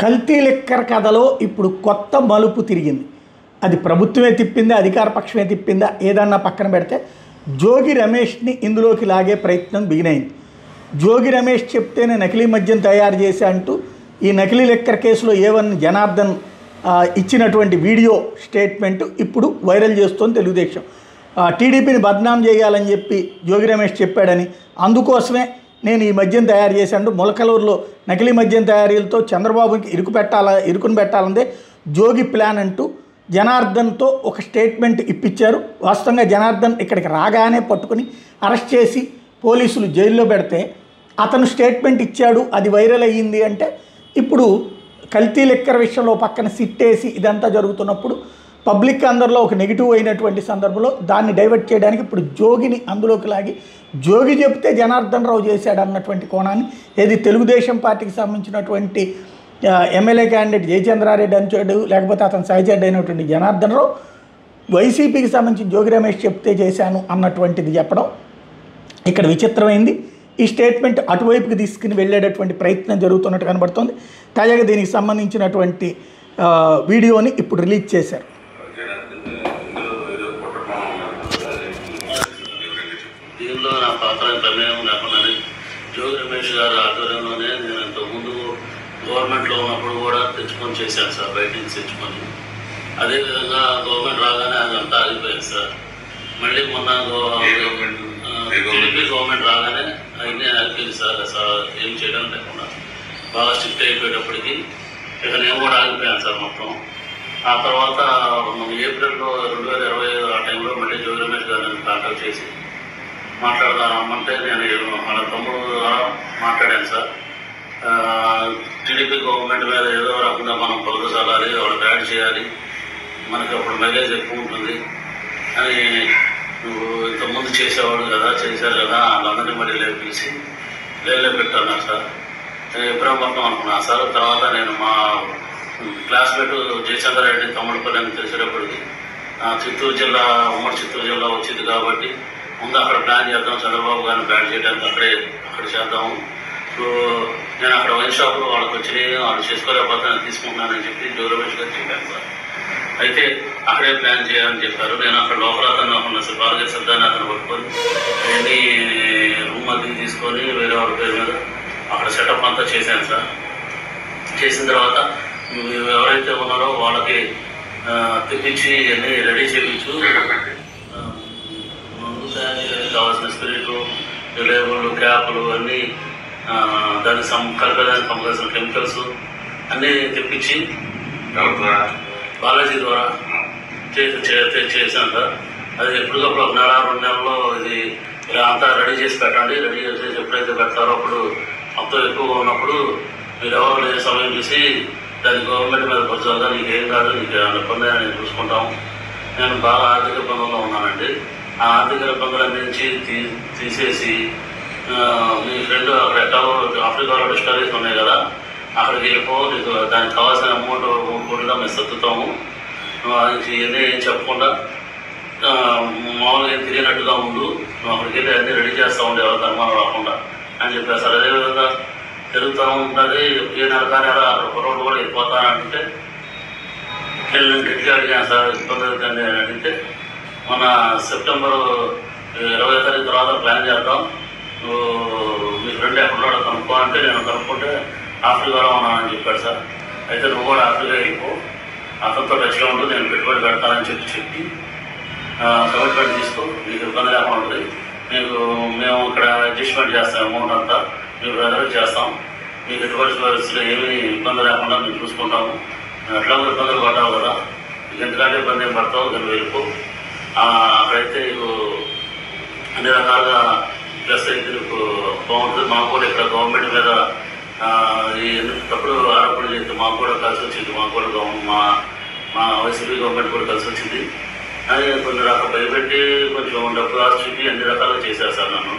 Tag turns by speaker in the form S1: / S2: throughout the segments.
S1: కల్తీ లిక్కర్ కథలో ఇప్పుడు కొత్త మలుపు తిరిగింది. అది ప్రభుత్వమే తిప్పిందా, అధికార పక్షమే తిప్పిందా ఏదన్నా పక్కన పెడితే జోగి రమేష్ని ఇందులోకి లాగే ప్రయత్నం బిగినైంది. జోగి రమేష్ చెప్తేనే నకిలీ మద్యం తయారు చేశా అంటూ ఈ నకిలీ లిక్కర్ కేసులో A1 జనార్దన్ ఇచ్చినటువంటి వీడియో స్టేట్మెంట్ ఇప్పుడు వైరల్ చేస్తోంది తెలుగుదేశం. టీడీపీని బద్నాం చేయాలని చెప్పి జోగి రమేష్ చెప్పాడని, అందుకోసమే నేను ఈ మద్యం తయారు చేశాను, మొలకలూరులో నకిలీ మద్యం తయారీలతో చంద్రబాబుకి ఇరుకుని పెట్టాలందే జోగి ప్లాన్ అంటూ జనార్దన్తో ఒక స్టేట్మెంట్ ఇప్పించారు. వాస్తవంగా జనార్దన్ ఇక్కడికి రాగానే పట్టుకుని అరెస్ట్ చేసి పోలీసులు జైల్లో పెడితే అతను స్టేట్మెంట్ ఇచ్చాడు, అది వైరల్ అయ్యింది. అంటే ఇప్పుడు కల్తీ లిక్కర్ విషయంలో పక్కన సిట్టేసి ఇదంతా జరుగుతున్నప్పుడు పబ్లిక్ అందరిలో ఒక నెగిటివ్ అయినటువంటి సందర్భంలో దాన్ని డైవర్ట్ చేయడానికి ఇప్పుడు జోగిని అందులోకి లాగి జోగి చెప్తే జనార్దన్ రావు చేశాడు అన్నటువంటి కోణాన్ని ఏది తెలుగుదేశం పార్టీకి సంబంధించినటువంటి ఎమ్మెల్యే క్యాండిడేట్ జయచంద్రారెడ్డి అంచాడు, లేకపోతే అతను సహచరుడు అయినటువంటి జనార్దన్ రావు వైసీపీకి సంబంధించి జోగి రమేష్ చెప్తే చేశాను అన్నటువంటిది చెప్పడం ఇక్కడ విచిత్రమైంది. ఈ స్టేట్మెంట్ అటువైపుకి తీసుకుని వెళ్ళేటటువంటి ప్రయత్నం జరుగుతున్నట్టు కనబడుతోంది. తాజాగా దీనికి సంబంధించినటువంటి వీడియోని ఇప్పుడు రిలీజ్ చేశారు.
S2: దీనిలో నా పాత్ర ప్రమేయం లేకుండా జోగి రమేష్ గారి ఆధ్వర్యంలోనే నేను ఇంతకుముందు గవర్నమెంట్లో ఉన్నప్పుడు కూడా తెచ్చుకొని చేశాను సార్, బయట నుంచి తెచ్చుకొని. అదేవిధంగా గవర్నమెంట్ రాగానే అదంతా ఆగిపోయింది సార్. మళ్ళీ మొన్న టీడీపీ గవర్నమెంట్ రాగానే అవన్నీ ఆగిపోయింది సార్. అసలు ఏం చేయడం లేకుండా బాగా స్ట్రిక్ట్ అయిపోయేటప్పటికి ఇక నేను కూడా ఆగిపోయాను సార్ మొత్తం. ఆ తర్వాత ఏప్రిల్లో 2025 ఆ టైంలో మళ్ళీ జోగి రమేష్ గారు నన్ను కాంటాక్ట్ చేసి మాట్లాడదామంటే నేను మన తమ్ముడు ద్వారా మాట్లాడాను సార్. టీడీపీ గవర్నమెంట్ మీద ఏదో రకంగా మనం పొలకసాలాలి, వాళ్ళకి యాడ్ చేయాలి, మనకి అప్పుడు మైలేజ్ ఎక్కువ ఉంటుంది అని నువ్వు ఇంతకుముందు చేసేవాడు కదా, చేశారు కదా, వాళ్ళందరినీ మళ్ళీ పిలిచి లేలే పెట్టాను సార్. నేను ఎప్పుడో మొత్తం అనుకున్నాను సార్. తర్వాత నేను మా క్లాస్మేట్ జయచంద్రారెడ్డి తమ్ముడుపల్లి అని తెలిసేటప్పటికి చిత్తూరు జిల్లా, ఉమ్మడి చిత్తూరు జిల్లా వచ్చింది కాబట్టి ముందు అక్కడ ప్లాన్ చేద్దాం, చంద్రబాబు గారిని బ్యాన్ చేయడానికి అక్కడ చేద్దాము. సో నేను అక్కడ వైన్ షాప్లో వాళ్ళకి వచ్చినాయి, వాళ్ళు చేసుకోలేకపోతే నేను తీసుకుంటున్నానని చెప్పి జోగి రమేష్ గారు చెప్పాను సార్. అయితే అక్కడే ప్లాన్ చేయాలని చెప్పారు. నేను అక్కడ లోపల అతను ఉన్న భారతీయ శబ్దాన్ని అతను పట్టుకొని అవన్నీ రూమ్ అద్దెకి తీసుకొని వేరే వాళ్ళ పేరు మీద అక్కడ సెటప్ అంతా చేశాను సార్. చేసిన తర్వాత ఎవరైతే ఉన్నారో వాళ్ళకి తెప్పించి అన్నీ రెడీ చేయించు, ముందు తయారు చేయడానికి కావాల్సిన స్పిరిట్లు, లేబుల్, క్యాపులు అన్నీ దానికి కలిపేదానికి కావాల్సిన కెమికల్స్ అన్నీ తెప్పించి బాలాజీ ద్వారా చేశాను సార్. అది ఎప్పటికప్పుడు 1 నెల 2 నెలల్లో ఇది ఇలా అంతా రెడీ చేసి పెట్టండి. రెడీ చేసి ఎప్పుడైతే పెడతారో అప్పుడు మొత్తం ఎక్కువగా ఉన్నప్పుడు మీరు ఎవరు లేని సమయం చూసి దాన్ని గవర్నమెంట్ మీద పరచాలిగా, నీకు ఏం కాదు, నీకు ఇబ్బంది నేను చూసుకుంటాము. నేను బాగా ఆర్థిక ఇబ్బందుల్లో ఉన్నానండి. ఆ ఆర్థిక ఇబ్బందులన్నించి తీసేసి మీ ఫ్రెండ్ అక్కడ ఎక్కడో ఆఫ్రికాలో డిస్టరీస్ ఉన్నాయి కదా, అక్కడికి వెళ్ళిపో, నీకు దానికి కావాల్సిన అమౌంట్ 3 కోట్లుగా మేము సర్దుతాము, ఇవన్నీ ఏం చెప్పకుండా మామూలుగా ఏం తిరిగినట్టుగా ఉండు, నువ్వు అక్కడికి వెళ్ళి అన్నీ రెడీ చేస్తూ ఉండే ఎవరికి అనుమానం రాకుండా అని చెప్పారు సార్. అదేవిధంగా తిరుగుతూ ఉంటుంది. ఏ నెల కానీ అలా రోడ్డు కూడా వెళ్ళిపోతానంటే నేను గట్టిగా అడిగాను సార్, ఇబ్బంది అవుతుంది అని అడిగితే మన సెప్టెంబర్ 20వ తారీఖు తర్వాత ప్లాన్ చేద్దాం, నువ్వు మీ ఫ్రెండ్ ఎక్కడో కనుక్కో అంటే నేను కనుక్కుంటే ఆఫ్రికాలో ఉన్నానని చెప్పాడు సార్. అయితే నువ్వు కూడా ఆఫ్రికా వెళ్ళిపో, అతనితో టచ్లో ఉంటూ నేను పెట్టుబడి పెడతానని చెప్పి కమిట్మెంట్ తీసుకో, నీకు ఇబ్బంది లేకుండా ఉంటుంది, మేము ఇక్కడ అడ్జస్ట్మెంట్ చేస్తాం, అమౌంట్ అంతా మీకు బ్రదర్ చేస్తాం, మీకు ఎటువంటి పరిస్థితులు ఏమీ ఇబ్బంది లేకుండా మేము చూసుకుంటాము, ఎట్లా ఇబ్బందులు పడ్డావు కదా, నీకు ఎందుకంటే ఇబ్బంది ఏం పడతావు, దాన్ని వెళ్ళిపో, అక్కడైతే నీకు అన్ని రకాలుగా ప్లస్ అయితే నీకు బాగుంటుంది. మాకు కూడా ఇక్కడ గవర్నమెంట్ మీద ఈ తప్పుడు ఆరోపణలు చేస్తే మాకు కూడా కలిసి వచ్చింది, మాకు కూడా మా వైసీపీ గవర్నమెంట్ కూడా కలిసి వచ్చింది అని కొన్ని రకాల భయపెట్టి కొంచెం డబ్బు లాస్ట్ చూపి అన్ని రకాలుగా చేశారు సార్ నన్ను.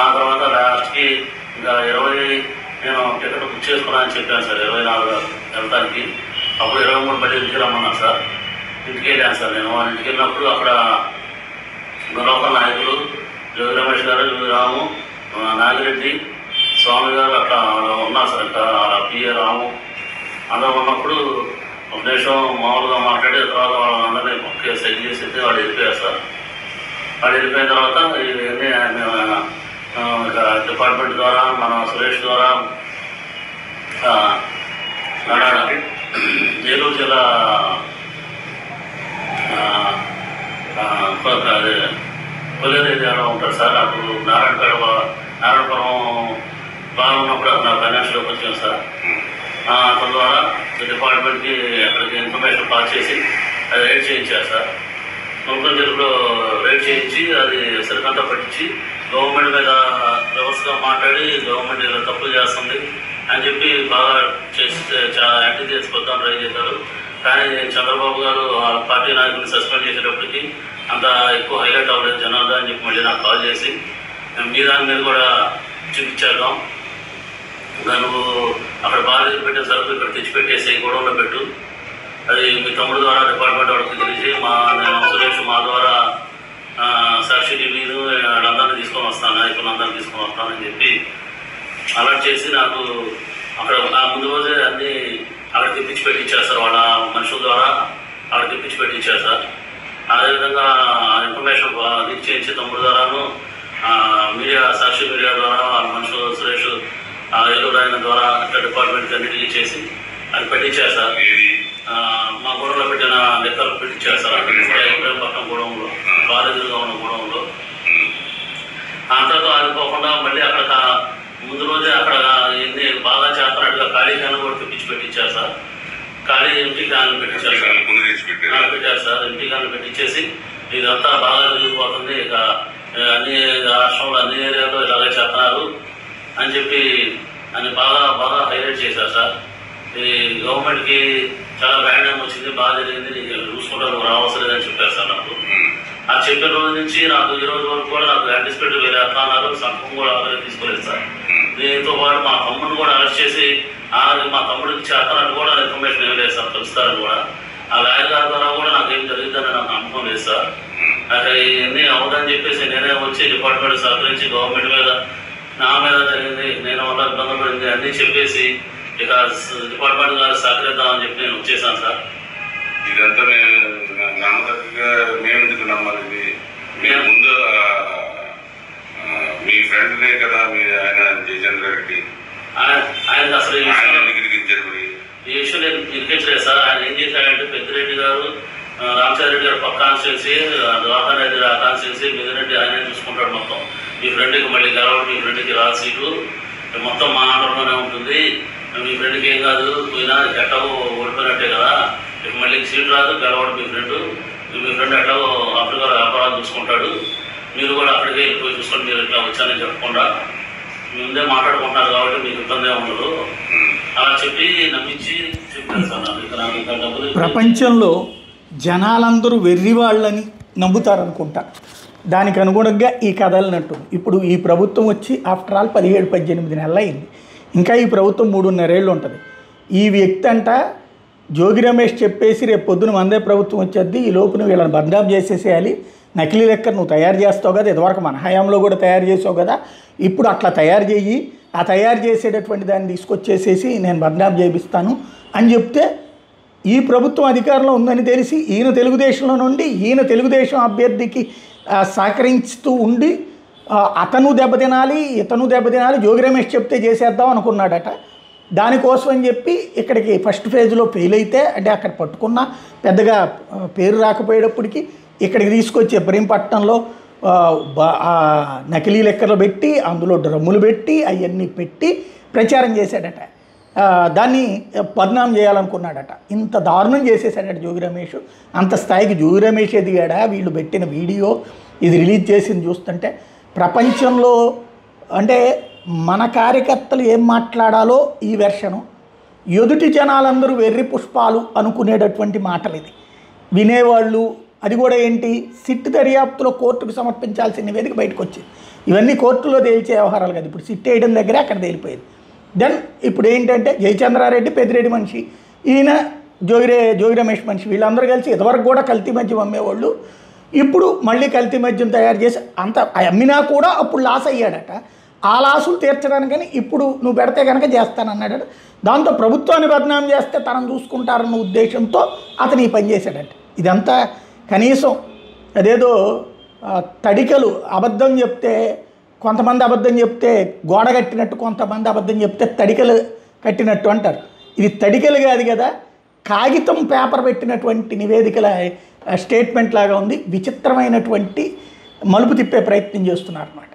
S2: ఆ తర్వాత లాస్ట్కి ఇంకా 20 నేను టికెట్ బుక్ చేసుకున్నానని చెప్పాను సార్, 24 వెళ్తానికి. అప్పుడు 23 మళ్ళీ ఇంటికి రమ్మన్నాను సార్. ఇంటికి వెళ్ళాను సార్. నేను వాళ్ళ ఇంటికి వెళ్ళినప్పుడు అక్కడ లోకల్ నాయకులు జోగి రమేష్ గారు, రాము, నాగిరెడ్డి, స్వామి గారు అట్లా ఉన్నారు సార్. ఇంకా పిఏ రాము అందరూ ఉన్నప్పుడు ఒక నిమిషం మామూలుగా మాట్లాడి తర్వాత వాళ్ళందరినీ ఒకే సెట్ చేసి వాళ్ళు వెళ్ళిపోయారు సార్. వాళ్ళు వెళ్ళిపోయిన తర్వాత ఇవన్నీ డిపార్ట్మెంట్ ద్వారా మన సురేష్ ద్వారా ఏలూరు జిల్లా కొల్లేరు ఏరియాలో ఉంటారు సార్. నాకు నారాయణపురం బాగున్నప్పుడు నాకు ఫైనాన్షియల్కి వచ్చాను సార్. అతని ద్వారా డిపార్ట్మెంట్కి అక్కడికి ఇన్ఫర్మేషన్ పాస్ చేసి అది రైడ్ చేయించారు సార్. గుంటూరు జిల్లాలో రైడ్ చేయించి అది సరికంతా పట్టించి గవర్నమెంట్ మీద రివర్స్గా మాట్లాడి గవర్నమెంట్ ఇలా తప్పులు చేస్తుంది అని చెప్పి బాగా చేస్తే చాలా యాంటీ చేసిపోతాం ట్రై చేశారు. కానీ చంద్రబాబు గారు ఆ పార్టీ నాయకుడిని సస్పెండ్ చేసేటప్పటికి అంత ఎక్కువ హైలైట్ అవ్వలేదు జనార్దన్ అని చెప్పి మళ్ళీ నాకు కాల్ చేసి మీ దాని మీద కూడా చూపించేద్దాం, నువ్వు అక్కడ బాగా పెట్టిన సరుకు ఇక్కడ తెచ్చిపెట్టేసి గొడవలో పెట్టు, అది మీ తమ్ముడు ద్వారా డిపార్ట్మెంట్ వాడికి తెలిసి నేను సురేష్ మా ద్వారా సాక్షి టీవీను వాళ్ళందరినీ తీసుకొని వస్తాను, నాయకులందరినీ తీసుకొని వస్తానని చెప్పి అలర్ట్ చేసి నాకు అక్కడ ముందు రోజే అన్నీ అక్కడ తెప్పించి పెట్టించారు సార్. వాళ్ళ మనుషుల ద్వారా అక్కడ తెప్పించి పెట్టించారు సార్. అదేవిధంగా ఇన్ఫర్మేషన్ లీక్ చేయించి తమ్ముడు ద్వారాను మీడియా సాక్షి మీడియా ద్వారా వాళ్ళ మనుషులు సురేష్ ఏలూరు ఆయన ద్వారా అట్లా డిపార్ట్మెంట్కి అన్నిటికీ చేసి అది పెట్టించారు సార్. మా గూడెంలో పెట్టిన లెక్కలు పెట్టించారు సార్. అక్కడ పక్కన గూడెంలో కాలేజీలుగా ఉన్న గూడెంలో అంతతో ఆగిపోకుండా మళ్ళీ అక్కడ ముందు రోజే అక్కడ ఎన్ని బాగా చేస్తున్నట్టుగా ఖాళీ క్యాన్లు కూడా తెప్పించి పెట్టించారు సార్. ఖాళీ ఎంటీ క్యాన్లు పెట్టించారు సార్. పెట్టారు సార్. ఎంటీ క్యాన్లు పెట్టించేసి ఇదంతా బాగా జరిగిపోతుంది, ఇక అన్ని రాష్ట్రంలో అన్ని ఏరియాలో ఇలాగే చేస్తున్నారు అని చెప్పి అని బాగా బాగా హైలైట్ చేశారు సార్. ఈ గవర్నమెంట్కి చాలా బ్యాడ్ నేమ్ వచ్చింది, బాగా జరిగింది, నీకు చూసుకుంటారు రావసరం లేదని చెప్పారు సార్. నాకు ఆ చెప్పిన రోజు నుంచి నాకు ఈ రోజు వరకు కూడా నాకు యాంటిసిపేట్ వేరే అన్నారు, సంఘం కూడా అలాగే తీసుకోలేదు సార్. దీంతో పాటు మా తమ్ముడిని కూడా అరెస్ట్ చేసి మా తమ్ముడికి చేస్తున్నట్టు కూడా ఇన్ఫర్మేషన్ ఏం లేదు సార్, తెలుస్తారని కూడా ఆ లాయర్ గారి ద్వారా కూడా నాకేం జరుగుతుందని నాకు నమ్మకం లేదు సార్. అక్కడ ఇవన్నీ అవదని చెప్పేసి నేనే వచ్చి డిపార్ట్మెంట్ సహకరించి గవర్నమెంట్ మీద నా మీద జరిగింది, నేను వల్ల ఇబ్బంది పడింది అన్నీ చెప్పేసి ఇక డిపార్ట్మెంట్ గారు సహకరిద్దామని చెప్పి నేను వచ్చేసాను సార్.
S3: ఇదంతా నమ్మదగ్గగా మేము ఎందుకు నమ్మాలి? మీరు ముందు మీ ఫ్రెండ్నే కదా మీ ఆయన జయచంద్ర రెడ్డి,
S2: ఆయన అసలు ఈ విషయం నేను ఇరికించలేదు సార్. ఆయన ఏం చేశాడంటే పెద్దిరెడ్డి గారు రామచంద్ర రెడ్డి గారు పక్క కాన్స్టిట్యున్సీ, దవాఖాన రెడ్డి ఆ కాన్స్టిట్యున్సీ, పెద్దిరెడ్డి ఆయనే చూసుకుంటాడు మొత్తం. మీ ఫ్రెండ్కి మళ్ళీ గెలవడం, మీ ఫ్రెండ్కి రా సీటు మొత్తం మా ఆర్డర్లోనే ఉంటుంది, మీ ఫ్రెండ్కి ఏం కాదు, పోయినా ఎట్టవో ఓడిపోయినట్టే కదా, మళ్ళీ సీటు రాదు, గెలవడం మీ ఫ్రెండ్ ఎట్టవో ఆఫ్రికా వ్యాపారాలు చూసుకుంటాడు, మీరు కూడా అక్కడికి వెళ్ళిపోయి చూసుకొని మీరు ఇట్లా వచ్చానని చెప్పకుండా ముందే మాట్లాడుకుంటున్నారు కాబట్టి మీకు ఇబ్బంది ఉండదు అలా చెప్పి నమ్మించి చెప్పారు సార్.
S1: ప్రపంచంలో జనాలందరూ వెర్రి వాళ్ళని నమ్ముతారనుకుంటా, దానికి అనుగుణంగా ఈ కథ వెళ్ళినట్టుంది. ఇప్పుడు ఈ ప్రభుత్వం వచ్చి ఆఫ్టర్ ఆల్ 17-18 నెలలు అయింది, ఇంకా ఈ ప్రభుత్వం 3.5 ఏళ్ళు ఉంటుంది. ఈ వ్యక్తి అంట జోగి రమేష్ చెప్పేసి రేపు పొద్దున మందే ప్రభుత్వం వచ్చేది, ఈ లోపున వీళ్ళని బద్నాం చేసేసేయాలి, నకిలీ లెక్క నువ్వు తయారు చేస్తావు కదా, ఇదివరకు మన హయాంలో కూడా తయారు చేసావు కదా, ఇప్పుడు అట్లా తయారు చేయి, ఆ తయారు చేసేటటువంటి దాన్ని తీసుకొచ్చేసేసి నేను బద్నాం చేపిస్తాను అని చెప్తే ఈ ప్రభుత్వం అధికారంలో ఉందని తెలిసి ఈయన తెలుగుదేశంలో నుండి ఈయన తెలుగుదేశం అభ్యర్థికి సహకరిస్తూ ఉండి అతను దెబ్బతినాలి ఇతను దెబ్బతినాలి, జోగి రమేష్ చెప్తే చేసేద్దాం అనుకున్నాడట. దానికోసం అని చెప్పి ఇక్కడికి ఫస్ట్ ఫేజ్లో ఫెయిల్ అయితే అంటే అక్కడ పట్టుకున్న పెద్దగా పేరు రాకపోయేటప్పటికి ఇక్కడికి తీసుకొచ్చి ఇబ్రహీంపట్నంలో నకిలీ లెక్కలు పెట్టి అందులో డ్రమ్ములు పెట్టి అవన్నీ పెట్టి ప్రచారం చేశాడట, దాన్ని బద్నాం చేయాలనుకున్నాడట. ఇంత దారుణం చేసేసాడట జోగి రమేష్. అంత స్థాయికి జోగి రమేష్ ఎదిగాడా? వీళ్ళు పెట్టిన వీడియో ఇది రిలీజ్ చేసింది చూస్తుంటే ప్రపంచంలో అంటే మన కార్యకర్తలు ఏం మాట్లాడాలో ఈ వెర్షను, ఎదుటి జనాలందరూ వెర్రి పుష్పాలు అనుకునేటటువంటి మాటలు ఇది వినేవాళ్ళు. అది కూడా ఏంటి, సిట్ దర్యాప్తులో కోర్టుకు సమర్పించాల్సిన నివేదిక బయటకు వచ్చింది. ఇవన్నీ కోర్టులో తేల్చే వ్యవహారాలు కదా, ఇప్పుడు సిట్ వేయడం దగ్గరే అక్కడ తేలిపోయింది. దెన్ ఇప్పుడు ఏంటంటే జయచంద్రారెడ్డి పెద్దిరెడ్డి మనిషి, ఈయన జోగి రమేష్ మనిషి, వీళ్ళందరూ కలిసి ఇదివరకు కూడా కల్తీ మద్యం అమ్మేవాళ్ళు, ఇప్పుడు మళ్ళీ కల్తీ మద్యం తయారు చేసి అంత అమ్మినా కూడా అప్పుడు లాస్ అయ్యాడట. ఆ లాసులు తీర్చడానికని ఇప్పుడు నువ్వు పెడితే కనుక చేస్తానన్నాడు. దాంతో ప్రభుత్వాన్ని బదనాం చేస్తే తనను చూసుకుంటారన్న ఉద్దేశంతో అతను ఈ పని చేశాడట. ఇదంతా కనీసం అదేదో తడికలు అబద్ధం చెప్తే కొంతమంది అబద్ధం చెప్తే గోడ కట్టినట్టు, కొంతమంది అబద్ధం చెప్తే తడికలు కట్టినట్టు అంటారు. ఇది తడికలు కాదు కదా, కాగితం పేపర్ పెట్టినటువంటి నివేదికల స్టేట్మెంట్ లాగా ఉంది. విచిత్రమైనటువంటి మలుపు తిప్పే ప్రయత్నం చేస్తున్నారు అన్నమాట.